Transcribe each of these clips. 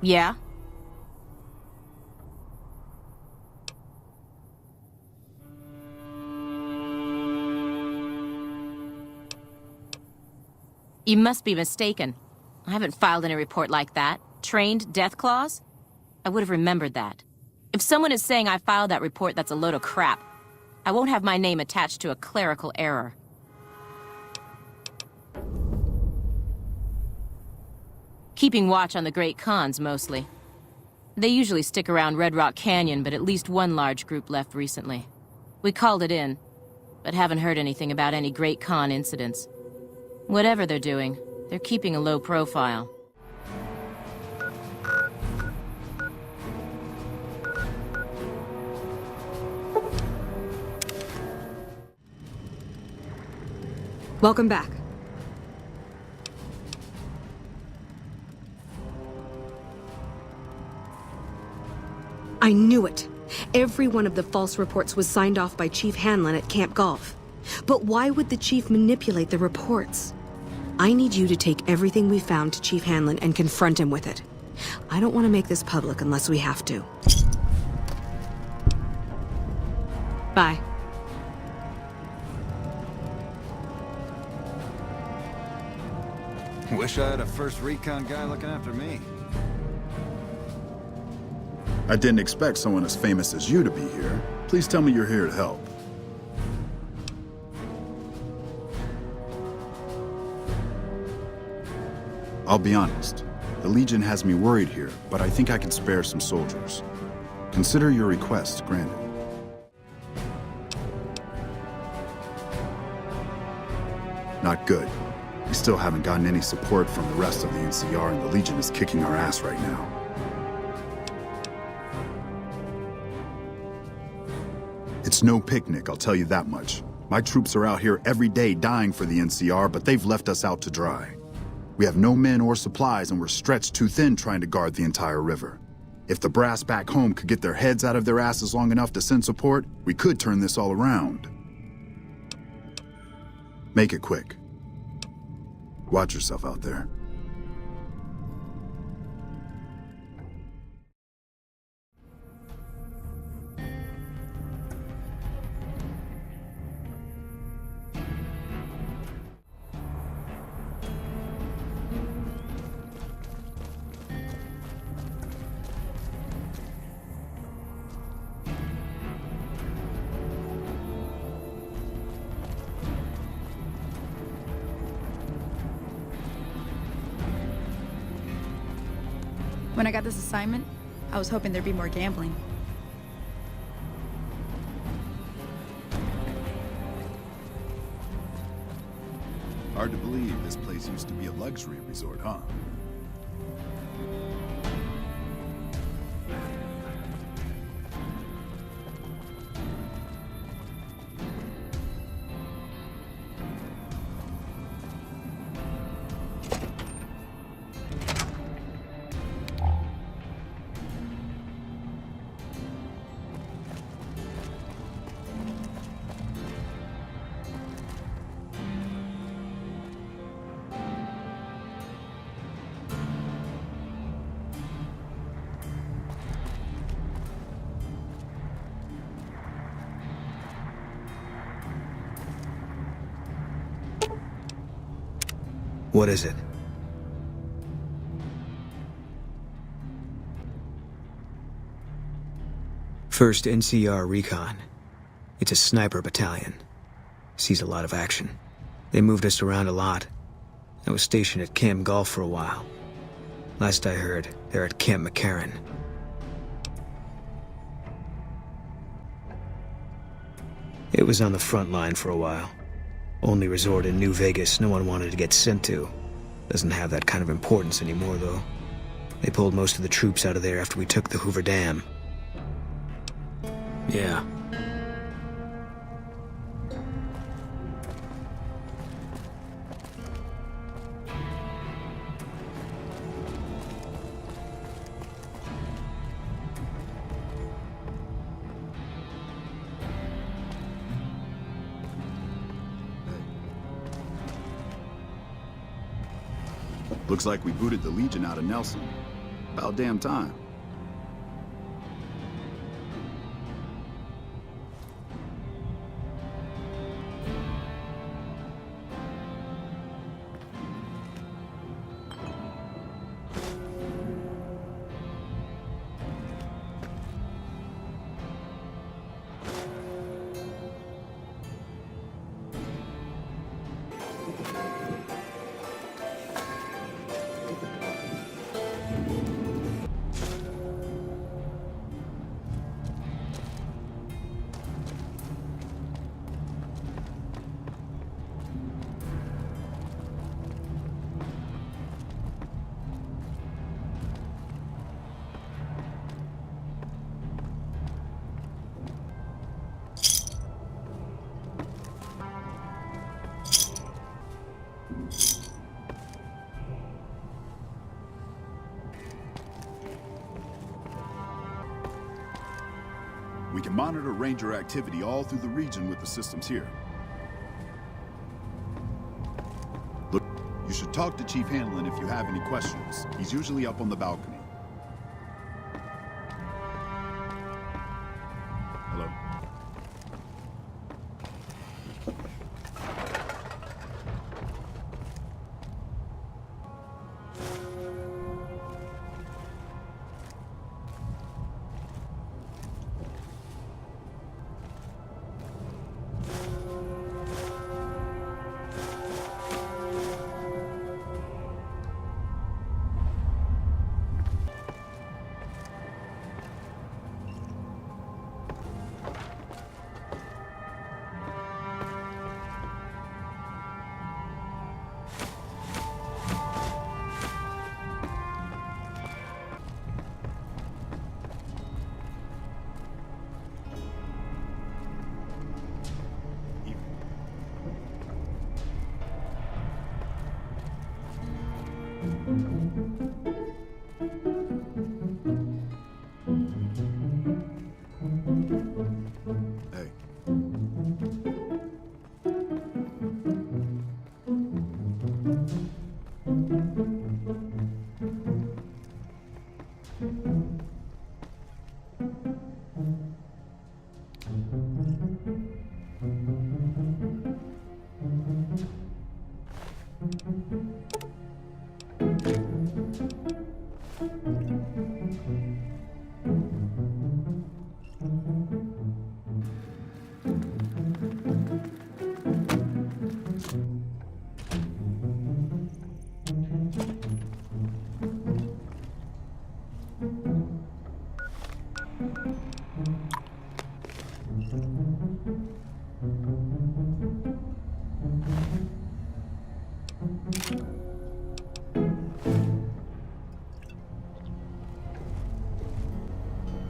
Yeah? You must be mistaken. I haven't filed any report like that. Trained death clause? I would have remembered that. If someone is saying I filed that report, that's a load of crap. I won't have my name attached to a clerical error. Keeping watch on the Great Khans, mostly. They usually stick around Red Rock Canyon, but at least one large group left recently. We called it in, but haven't heard anything about any Great Khan incidents. Whatever they're doing, they're keeping a low profile. Welcome back. I knew it. Every one of the false reports was signed off by Chief Hanlon at Camp Golf. But why would the Chief manipulate the reports? I need you to take everything we found to Chief Hanlon and confront him with it. I don't want to make this public unless we have to. Bye. Wish I had a first recon guy looking after me. I didn't expect someone as famous as you to be here. Please tell me you're here to help. I'll be honest. The Legion has me worried here, but I think I can spare some soldiers. Consider your request granted. Not good. We still haven't gotten any support from the rest of the NCR, and the Legion is kicking our ass right now. It's no picnic, I'll tell you that much. My troops are out here every day dying for the NCR, but they've left us out to dry. We have no men or supplies, and we're stretched too thin trying to guard the entire river. If the brass back home could get their heads out of their asses long enough to send support, we could turn this all around. Make it quick. Watch yourself out there. When I got this assignment, I was hoping there'd be more gambling. Hard to believe this place used to be a luxury resort, huh? What is it? First NCR Recon. It's a sniper battalion. Sees a lot of action. They moved us around a lot. I was stationed at Camp Golf for a while. Last I heard, they're at Camp McCarran. It was on the front line for a while. Only resort in New Vegas no one wanted to get sent to. Doesn't have that kind of importance anymore, though. They pulled most of the troops out of there after we took the Hoover Dam. Yeah. Looks like we booted the Legion out of Nelson. About damn time. We can monitor Ranger activity all through the region with the systems here. Look, you should talk to Chief Hanlon if you have any questions. He's usually up on the balcony. Hello? Hey.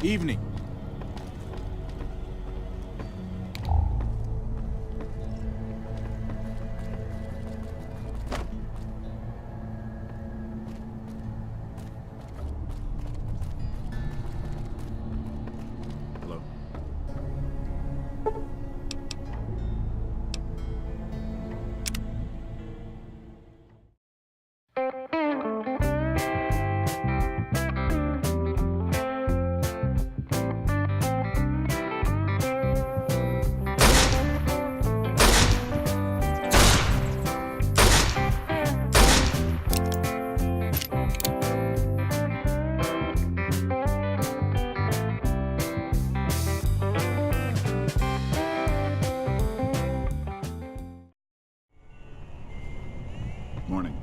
Evening. Hello? Morning.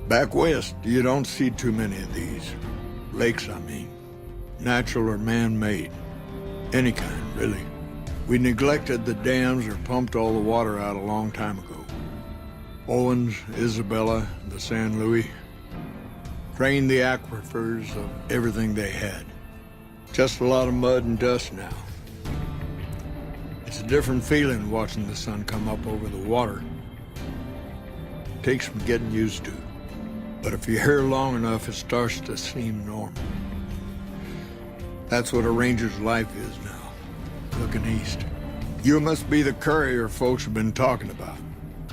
Back west, you don't see too many of these. Lakes, I mean. Natural or man-made. Any kind, really. We neglected the dams or pumped all the water out a long time ago. Owens, Isabella, the San Luis. drained the aquifers of everything they had. Just a lot of mud and dust now. It's a different feeling watching the sun come up over the water. Takes some getting used to. But if you're here long enough, it starts to seem normal. That's what a ranger's life is now, looking east. You must be the courier folks have been talking about.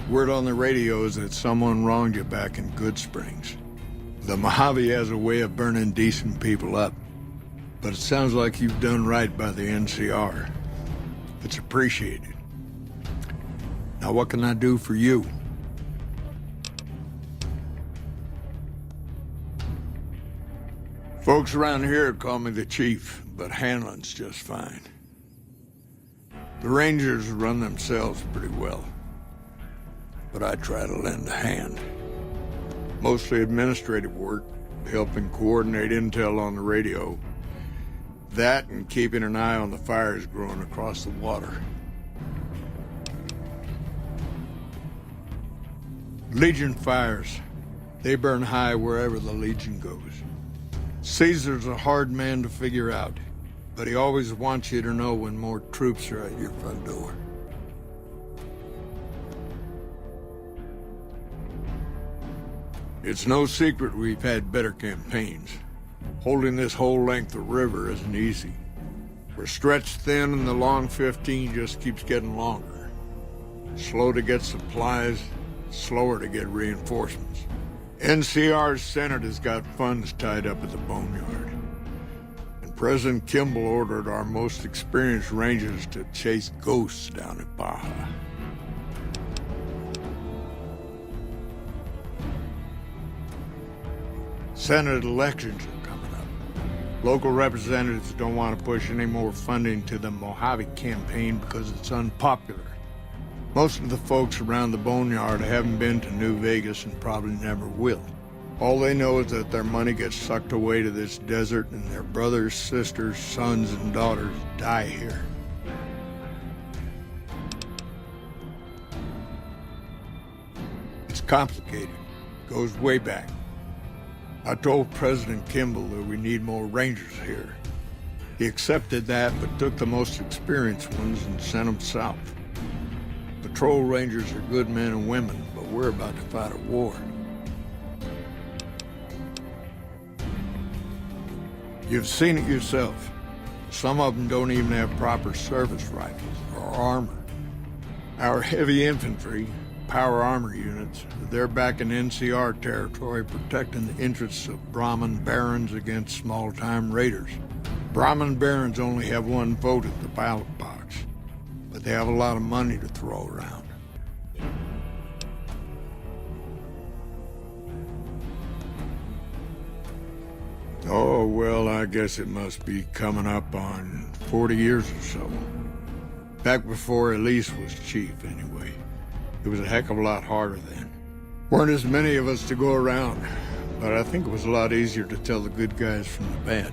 Word on the radio is that someone wronged you back in Good Springs. The Mojave has a way of burning decent people up. But it sounds like you've done right by the NCR. It's appreciated. Now what can I do for you? Folks around here call me the chief, but Hanlon's just fine. The Rangers run themselves pretty well, but I try to lend a hand. Mostly administrative work, helping coordinate intel on the radio. That and keeping an eye on the fires growing across the water. Legion fires. They burn high wherever the Legion goes. Caesar's a hard man to figure out, but he always wants you to know when more troops are at your front door. It's no secret we've had better campaigns. Holding this whole length of river isn't easy. We're stretched thin and the long 15 just keeps getting longer. Slow to get supplies, slower to get reinforcements. NCR's Senate has got funds tied up at the boneyard. And President Kimball ordered our most experienced rangers to chase ghosts down at Baja. Senate elections are coming up. Local representatives don't want to push any more funding to the Mojave campaign because it's unpopular. Most of the folks around the boneyard haven't been to New Vegas and probably never will. All they know is that their money gets sucked away to this desert and their brothers, sisters, sons, and daughters die here. It's complicated. Goes way back. I told President Kimball that we need more Rangers here. He accepted that, but took the most experienced ones and sent them south. Patrol Rangers are good men and women, but we're about to fight a war. You've seen it yourself. Some of them don't even have proper service rifles or armor. Our heavy infantry, power armor units, they're back in NCR territory protecting the interests of Brahmin barons against small-time raiders. Brahmin barons only have one vote at the ballot box, but they have a lot of money to throw around. Oh, well, I guess it must be coming up on 40 years or so. Back before Elise was chief, anyway. It was a heck of a lot harder then. Weren't as many of us to go around, but I think it was a lot easier to tell the good guys from the bad.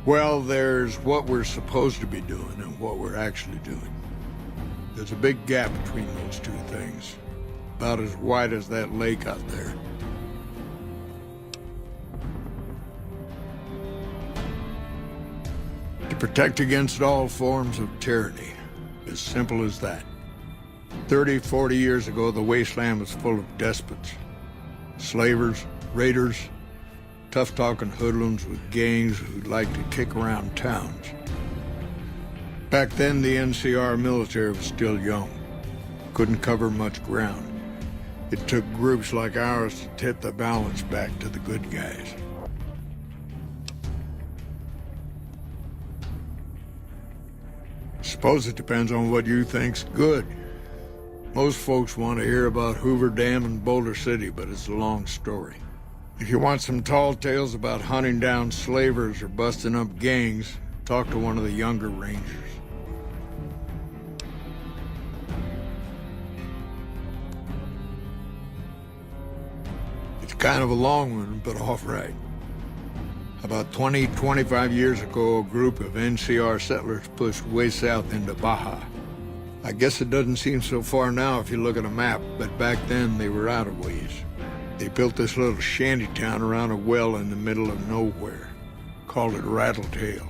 Well, there's what we're supposed to be doing and what we're actually doing. There's a big gap between those two things. About as wide as that lake out there. To protect against all forms of tyranny. As simple as that. 30, 40 years ago, the wasteland was full of despots. Slavers, raiders, tough-talking hoodlums with gangs who'd like to kick around towns. Back then, the NCR military was still young. Couldn't cover much ground. It took groups like ours to tip the balance back to the good guys. Suppose it depends on what you think's good. Most folks want to hear about Hoover Dam and Boulder City, but it's a long story. If you want some tall tales about hunting down slavers or busting up gangs, talk to one of the younger Rangers. It's kind of a long one, but all right. About 20, 25 years ago, a group of NCR settlers pushed way south into Baja. I guess it doesn't seem so far now if you look at a map, but back then they were out of ways. They built this little shanty town around a well in the middle of nowhere. Called it Rattletail.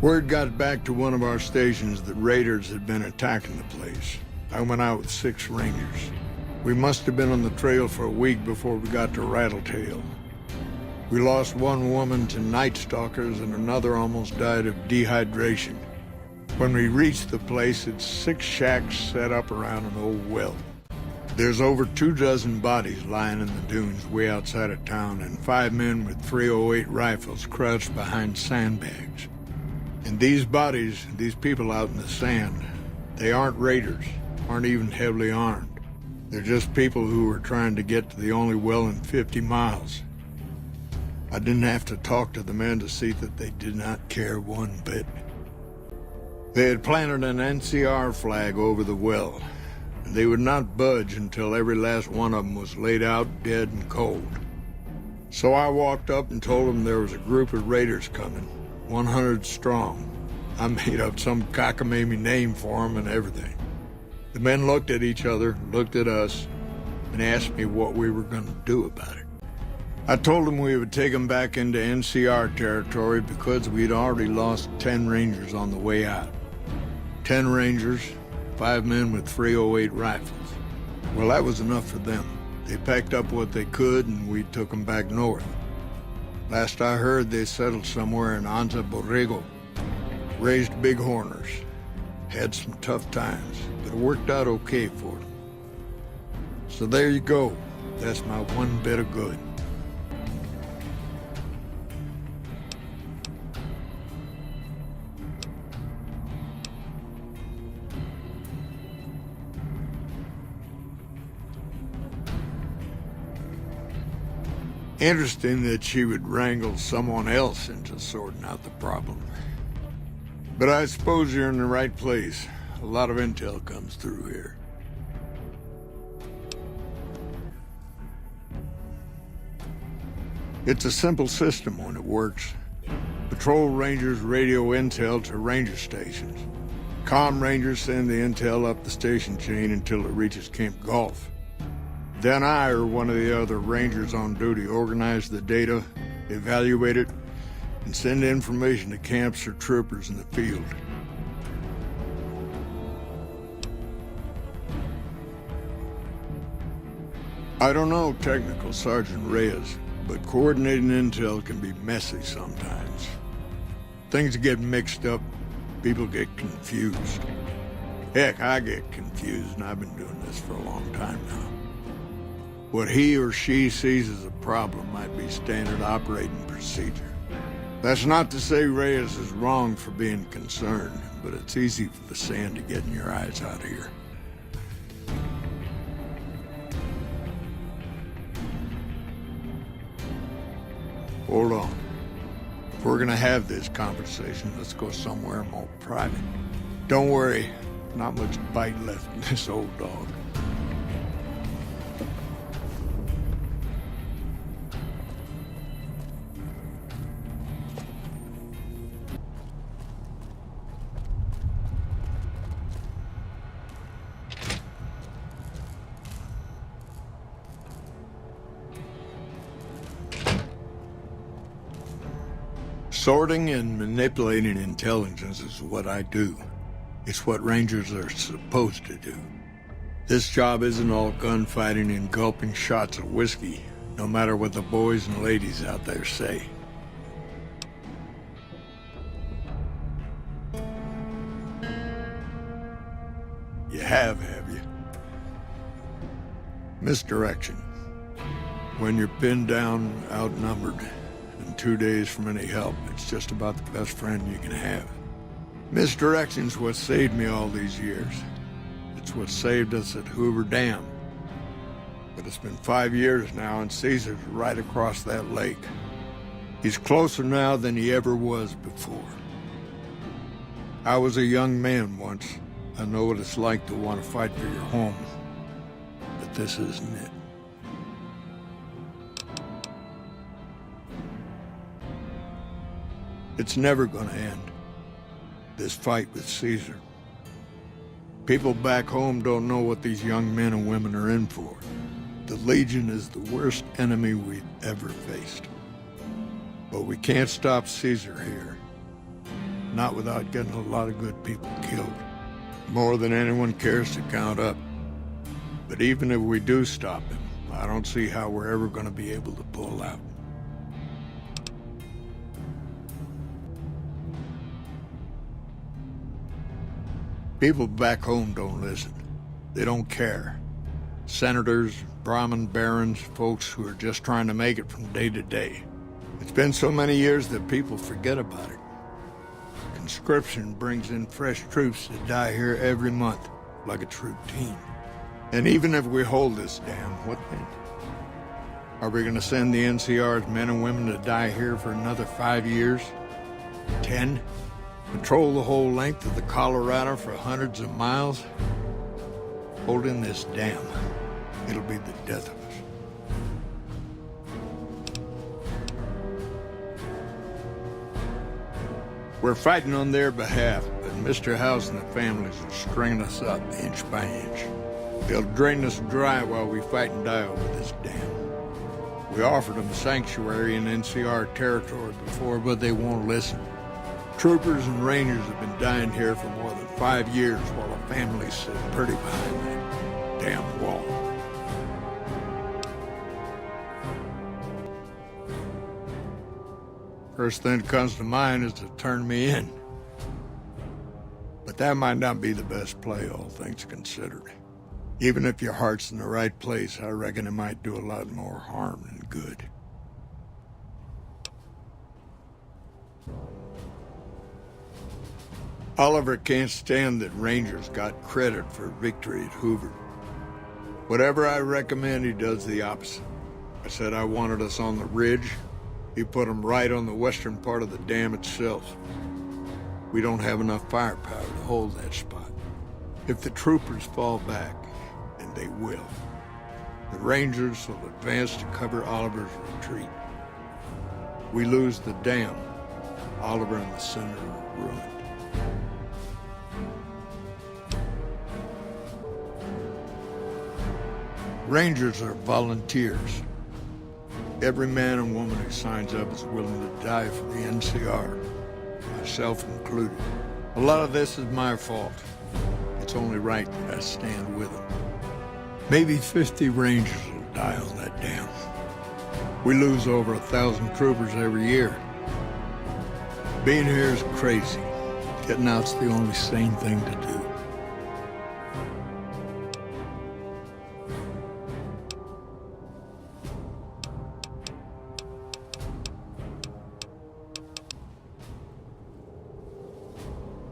Word got back to one of our stations that raiders had been attacking the place. I went out with 6 rangers. We must have been on the trail for a week before we got to Rattletail. We lost one woman to night stalkers and another almost died of dehydration. When we reached the place, it's 6 shacks set up around an old well. There's over 24 bodies lying in the dunes way outside of town, and 5 men with .308 rifles crouched behind sandbags. And these bodies, these people out in the sand, they aren't raiders, aren't even heavily armed. They're just people who were trying to get to the only well in 50 miles. I didn't have to talk to the men to see that they did not care one bit. They had planted an NCR flag over the well, and they would not budge until every last one of them was laid out dead and cold. So I walked up and told them there was a group of raiders coming, 100 strong. I made up some cockamamie name for them and everything. The men looked at each other, looked at us, and asked me what we were going to do about it. I told them we would take them back into NCR territory because we'd already lost 10 rangers on the way out. 10 rangers, 5 men with .308 rifles. Well, that was enough for them. They packed up what they could and we took them back north. Last I heard, they settled somewhere in Anza Borrego. Raised bighorners. Had some tough times, but it worked out okay for them. So there you go. That's my one bit of good. Interesting that she would wrangle someone else into sorting out the problem. But I suppose you're in the right place. A lot of intel comes through here. It's a simple system when it works. Patrol rangers radio intel to ranger stations. Comm rangers send the intel up the station chain until it reaches Camp Golf. Then I or one of the other rangers on duty organize the data, evaluate it, and send information to camps or troopers in the field. I don't know technical Sergeant Reyes, but coordinating intel can be messy sometimes. Things get mixed up, people get confused. Heck, I get confused, and I've been doing this for a long time now. What he or she sees as a problem might be standard operating procedure. That's not to say Reyes is wrong for being concerned, but it's easy for the sand to get in your eyes out here. Hold on. If we're gonna have this conversation, let's go somewhere more private. Don't worry, not much bite left in this old dog. Sorting and manipulating intelligence is what I do. It's what Rangers are supposed to do. This job isn't all gunfighting and gulping shots of whiskey, no matter what the boys and ladies out there say. You have you? Misdirection. When you're pinned down, outnumbered, 2 days from any help, it's just about the best friend you can have. Misdirection's what saved me all these years. It's what saved us at Hoover Dam. But it's been 5 years now, and Caesar's right across that lake. He's closer now than he ever was before. I was a young man once. I know what it's like to want to fight for your home. But this isn't it. It's never gonna end. This fight with Caesar. People back home don't know what these young men and women are in for. The Legion is the worst enemy we've ever faced. But we can't stop Caesar here. Not without getting a lot of good people killed. More than anyone cares to count up. But even if we do stop him, I don't see how we're ever going to be able to pull out. People back home don't listen. They don't care. Senators, Brahmin barons, folks who are just trying to make it from day to day. It's been so many years that people forget about it. Conscription brings in fresh troops to die here every month, like it's routine. And even if we hold this dam, what then? Are we gonna send the NCR's men and women to die here for another 5 years? 10? Patrol the whole length of the Colorado for hundreds of miles? Holding this dam, it'll be the death of us. We're fighting on their behalf, but Mr. House and the families are stringing us up inch by inch. They'll drain us dry while we fight and die over this dam. We offered them sanctuary in NCR territory before, but they won't listen. Troopers and Rangers have been dying here for more than 5 years while the families sit pretty behind that damn wall. First thing that comes to mind is to turn me in. But that might not be the best play, all things considered. Even if your heart's in the right place, I reckon it might do a lot more harm than good. Oliver can't stand that Rangers got credit for victory at Hoover. Whatever I recommend, he does the opposite. I said I wanted us on the ridge. He put them right on the western part of the dam itself. We don't have enough firepower to hold that spot. If the troopers fall back, and they will, the Rangers will advance to cover Oliver's retreat. We lose the dam, Oliver and the Senator are ruined. Rangers are volunteers. Every man and woman who signs up is willing to die for the NCR, myself included. A lot of this is my fault. It's only right that I stand with them. Maybe 50 Rangers will die on that dam. We lose over 1,000 troopers every year. Being here is crazy. Getting out's the only sane thing to do.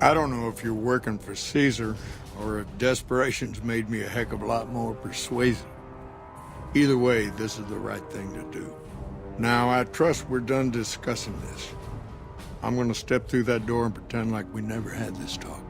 I don't know if you're working for Caesar, or if desperation's made me a heck of a lot more persuasive. Either way, this is the right thing to do. Now, I trust we're done discussing this. I'm gonna step through that door and pretend like we never had this talk.